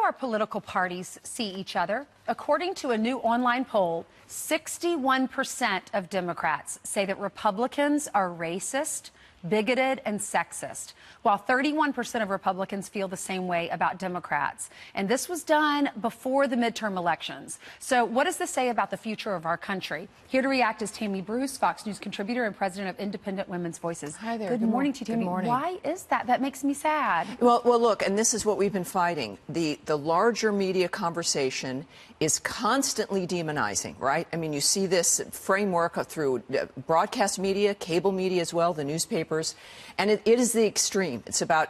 our political parties see each other? According to a new online poll, 61% of Democrats say that Republicans are racist, bigoted, and sexist, while 31% of Republicans feel the same way about Democrats. And this was done before the midterm elections. So what does this say about the future of our country? Here to react is Tammy Bruce, Fox News contributor and president of Independent Women's Voices. Hi there. Good morning to you, Tammy. Good morning. Why is that? That makes me sad. Well, look, and this is what we've been fighting. The larger media conversation is constantly demonizing, right? I mean, you see this framework through broadcast media, cable media as well, the newspapers, and it is the extreme. It's about,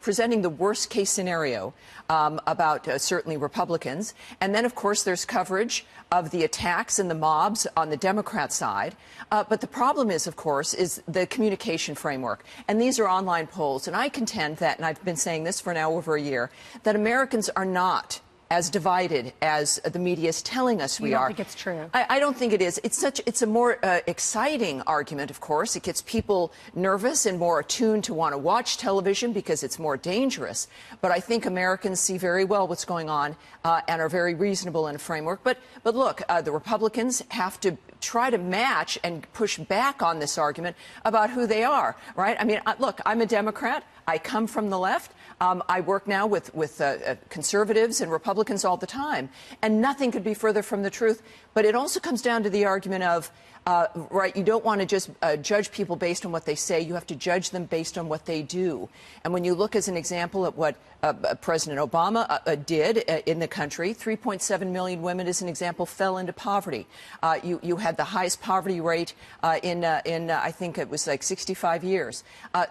presenting the worst case scenario about certainly Republicans. And then, of course, there's coverage of the attacks and the mobs on the Democrat side. But the problem is, of course, is the communication framework. And these are online polls. And I contend that, and I've been saying this for now over a year, that Americans are not as divided as the media is telling us we are. You don't think it's true? I don't think it is. It's a more exciting argument, of course. It gets people nervous and more attuned to want to watch television because it's more dangerous. But I think Americans see very well what's going on and are very reasonable in a framework. But look, the Republicans have to try to match and push back on this argument about who they are, right? I mean, look, I'm a Democrat. I come from the left. I work now with conservatives and Republicans all the time, and nothing could be further from the truth. But it also comes down to the argument of, right, you don't want to just judge people based on what they say. You have to judge them based on what they do. And when you look as an example at what President Obama did in the country, 3.7 million women, as an example, fell into poverty. You had the highest poverty rate in I think it was like 65 years.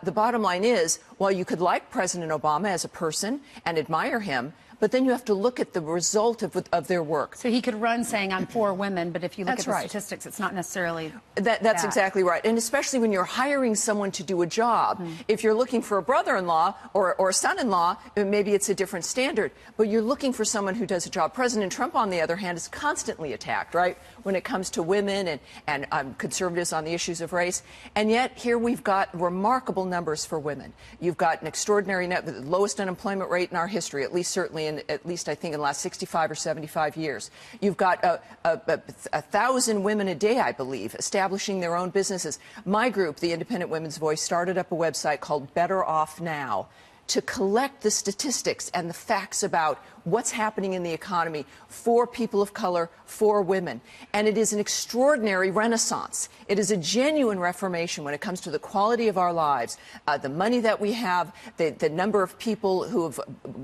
The bottom line is, while you could like President Obama as a person and admire him, but then you have to look at the result of their work. So he could run saying, I'm for women, but if you look That's at the right. statistics, it's not necessarily That's exactly right. And especially when you're hiring someone to do a job. If you're looking for a brother-in-law or a son-in-law, maybe it's a different standard. But you're looking for someone who does a job. President Trump, on the other hand, is constantly attacked, right, when it comes to women and conservatives on the issues of race. And yet here we've got remarkable numbers for women. You've got an extraordinary the lowest unemployment rate in our history, at least certainly at least I think in the last 65 or 75 years. You've got 1,000 women a day, I believe, establishing their own businesses. My group, the Independent Women's Voice, started up a website called Better Off Now to collect the statistics and the facts about what's happening in the economy for people of color, for women. And it is an extraordinary renaissance. It is a genuine reformation when it comes to the quality of our lives, the money that we have, the number of people who have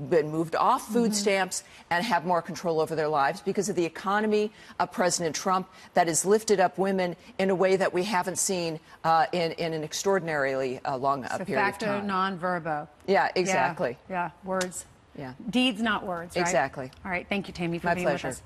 been moved off food stamps and have more control over their lives because of the economy of President Trump that has lifted up women in a way that we haven't seen in an extraordinarily long period of time. Facto non-verbo. Yeah, exactly. Yeah, words. Yeah. Deeds, not words, right? Exactly. All right. Thank you, Tammy, for My being pleasure. with us.